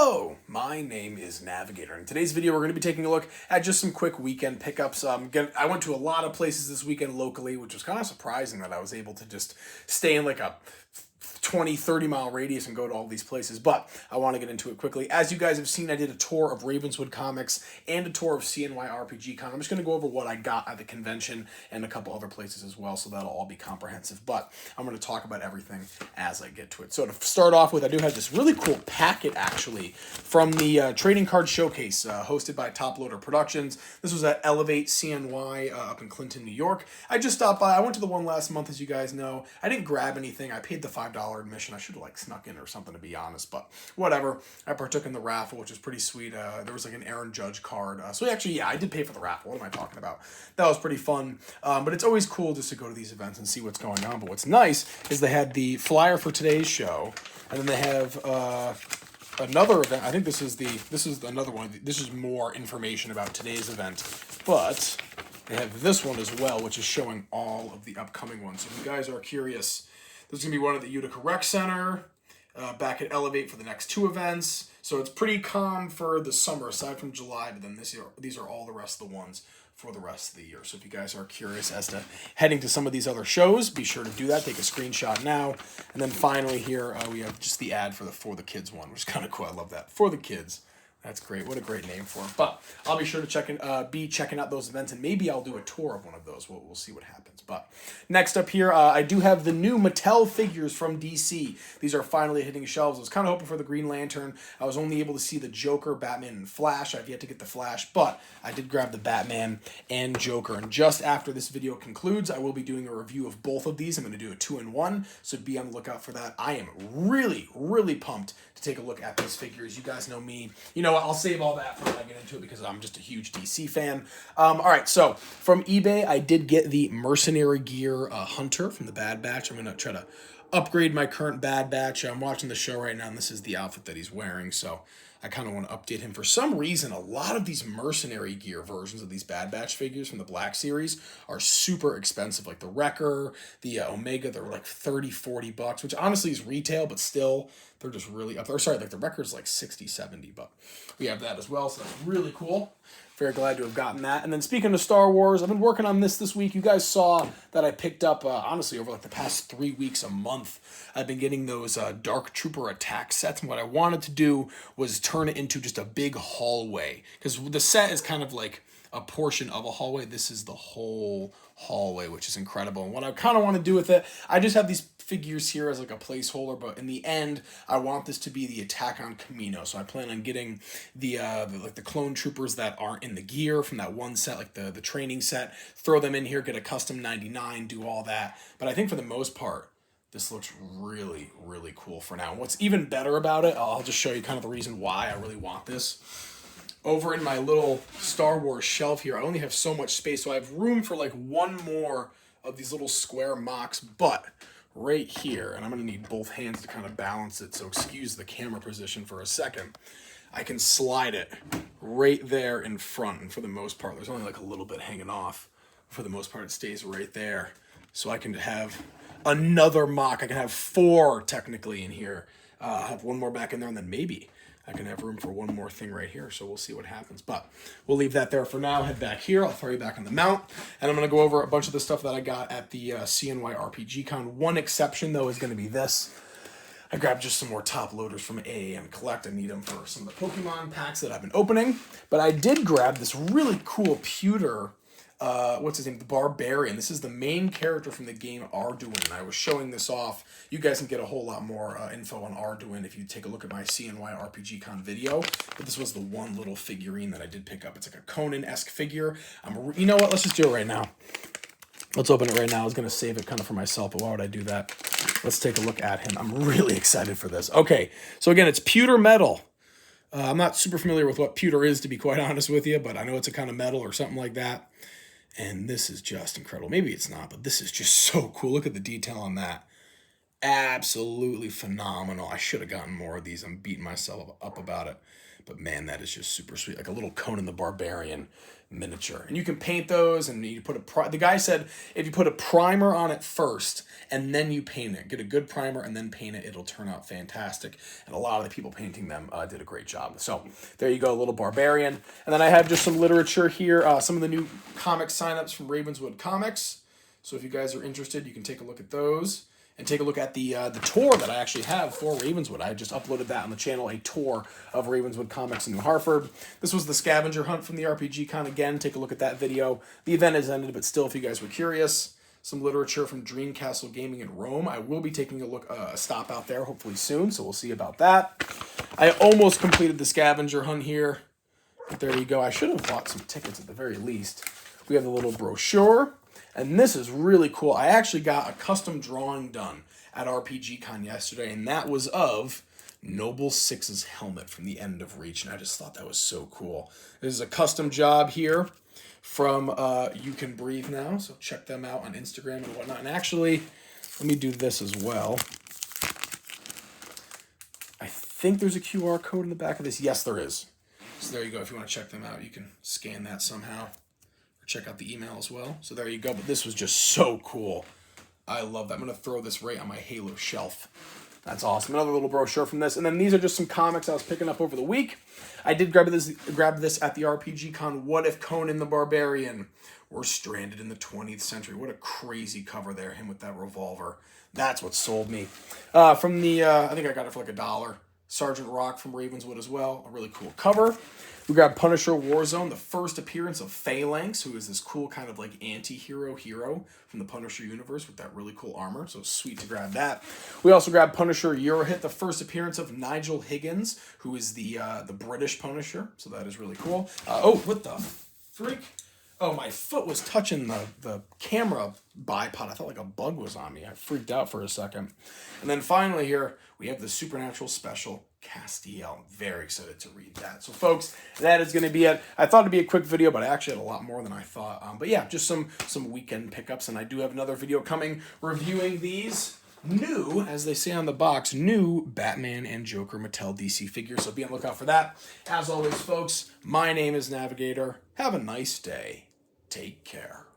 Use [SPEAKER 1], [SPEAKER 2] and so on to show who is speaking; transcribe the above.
[SPEAKER 1] Hello, my name is Navigator. In today's video, we're going to be taking a look at just some quick weekend pickups. I went to a lot of places this weekend locally, which was kind of surprising that I was able to just stay in like a 20-30 mile radius and go to all these places, but I want to get into it quickly. As you guys have seen, I did a tour of Ravenswood Comics and a tour of CNY RPG Con. I'm just going to go over what I got at the convention and a couple other places as well, so that'll all be comprehensive, but I'm going to talk about everything as I get to it. So to start off with, I do have this really cool packet actually from the Trading Card Showcase hosted by Top Loader Productions. This was at Elevate CNY up in Clinton, New York. I just stopped by. I went to the one last month, as you guys know. I didn't grab anything. I paid the $5 admission. I should have snuck in or something, to be honest, but whatever. I partook in the raffle, which was pretty sweet. There was an Aaron Judge card. So actually, yeah, I did pay for the raffle. What am I talking about? That was pretty fun. But it's always cool just to go to these events and see what's going on. But what's nice is they had the flyer for today's show, and then they have another event. I think this is another one. This is more information about today's event, but they have this one as well, which is showing all of the upcoming ones. So if you guys are curious, there's going to be one at the Utica Rec Center, back at Elevate for the next two events. So it's pretty calm for the summer, aside from July, but then these are all the rest of the ones for the rest of the year. So if you guys are curious as to heading to some of these other shows, be sure to do that. Take a screenshot now. And then finally here, we have just the ad for the Kids one, which is kind of cool. I love that. For the Kids. That's great. What a great name for it. But I'll be sure to be checking out those events, and maybe I'll do a tour of one of those. We'll see what happens. But next up here, I do have the new Mattel figures from DC. These are finally hitting shelves. I was kind of hoping for the Green Lantern. I was only able to see the Joker, Batman, and Flash. I've yet to get the Flash, but I did grab the Batman and Joker. And just after this video concludes, I will be doing a review of both of these. I'm going to do a 2-in-1, so be on the lookout for that. I am really, really pumped to take a look at these figures. You guys know me. You know, I'll save all that for when I get into it because I'm just a huge DC fan. All right, so from eBay, I did get the Mercenary Gear Hunter from the Bad Batch. I'm going to try to upgrade my current Bad Batch. I'm watching the show right now, and this is the outfit that he's wearing, so I kind of want to update him. For some reason, a lot of these Mercenary Gear versions of these Bad Batch figures from the Black Series are super expensive. Like the Wrecker, the Omega, they're like $30-$40, which honestly is retail, but still, they're just really up there. Sorry, like the Wrecker's like $60-$70, but we have that as well, so that's really cool. Very glad to have gotten that. And then speaking of Star Wars, I've been working on this week. You guys saw that I picked up, honestly, over like the past 3 weeks, a month, I've been getting those Dark Trooper attack sets. And what I wanted to do was turn it into just a big hallway. Because the set is kind of like a portion of a hallway. This is the whole hallway, which is incredible. And what I kind of want to do with it, I just have these figures here as like a placeholder, but in the end, I want this to be the attack on Kamino. So I plan on getting the clone troopers that aren't in the gear from that one set, like the training set, throw them in here, get a custom 99, do all that. But I think for the most part, this looks really, really cool for now. And what's even better about it, I'll just show you kind of the reason why I really want this. Over in my little Star Wars shelf here, I only have so much space, so I have room for like one more of these little square mocks, but right here, and I'm going to need both hands to kind of balance it, so excuse the camera position for a second, I can slide it right there in front, and for the most part, there's only like a little bit hanging off. For the most part, it stays right there, so I can have another mock. I can have 4 technically in here. I'll have one more back in there, and then maybe I can have room for one more thing right here, so we'll see what happens. But we'll leave that there for now. Head back here. I'll throw you back on the mount. And I'm going to go over a bunch of the stuff that I got at the CNY RPG Con. One exception, though, is going to be this. I grabbed just some more top loaders from AAM Collect. I need them for some of the Pokemon packs that I've been opening. But I did grab this really cool pewter, what's his name? The Barbarian. This is the main character from the game Arduin, and I was showing this off. You guys can get a whole lot more info on Arduin if you take a look at my CNY RPG Con video, but this was the one little figurine that I did pick up. It's like a Conan-esque figure. You know what? Let's just do it right now. Let's open it right now. I was going to save it kind of for myself, but why would I do that? Let's take a look at him. I'm really excited for this. Okay, so again, it's pewter metal. I'm not super familiar with what pewter is, to be quite honest with you, but I know it's a kind of metal or something like that. And this is just incredible. Maybe it's not, but this is just so cool. Look at the detail on that. Absolutely phenomenal. I should have gotten more of these. I'm beating myself up about it. But man, that is just super sweet. Like a little Conan the Barbarian miniature. And you can paint those, and you put the guy said if you put a primer on it first and then you paint it, get a good primer and then paint it, it'll turn out fantastic. And a lot of the people painting them did a great job. So there you go, a little Barbarian. And then I have just some literature here, some of the new comic signups from Ravenswood Comics. So if you guys are interested, you can take a look at those. And take a look at the tour that I actually have for Ravenswood. I just uploaded that on the channel, a tour of Ravenswood Comics in New Hartford. This was the scavenger hunt from the RPG Con again. Take a look at that video. The event has ended, but still, if you guys were curious, some literature from Dreamcastle Gaming in Rome. I will be taking a stop out there hopefully soon, so we'll see about that. I almost completed the scavenger hunt here. But there you go. I should have bought some tickets at the very least. We have the little brochure. And this is really cool. I actually got a custom drawing done at RPG Con yesterday, and that was of Noble Six's helmet from the End of Reach, and I just thought that was so cool. This is a custom job here from You Can Breathe Now, so check them out on Instagram and whatnot. And actually, let me do this as well. I think there's a QR code in the back of this. Yes, there is. So there you go. If you want to check them out, you can scan that somehow. Check out the email as well. So there you go. But this was just so cool. I love that. I'm going to throw this right on my Halo shelf. That's awesome. Another little brochure from this. And then these are just some comics I was picking up over the week. I did grab this at the RPG Con. What if Conan the Barbarian were stranded in the 20th century? What a crazy cover there. Him with that revolver. That's what sold me. From the, I think I got it for like $1. Sergeant Rock from Ravenswood as well. A really cool cover. We grabbed Punisher Warzone, the first appearance of Phalanx, who is this cool kind of like anti-hero hero from the Punisher universe with that really cool armor. So sweet to grab that. We also grabbed Punisher Eurohit, the first appearance of Nigel Higgins, who is the British Punisher. So that is really cool. Oh, what the freak? Oh, my foot was touching the camera bipod. I thought like a bug was on me. I freaked out for a second. And then finally here, we have the Supernatural Special Castiel. I'm very excited to read that. So folks, that is going to be it. I thought it'd be a quick video, but I actually had a lot more than I thought. But yeah, just some weekend pickups. And I do have another video coming reviewing these new, as they say on the box, new Batman and Joker Mattel DC figures. So be on the lookout for that. As always, folks, my name is Navigator. Have a nice day. Take care.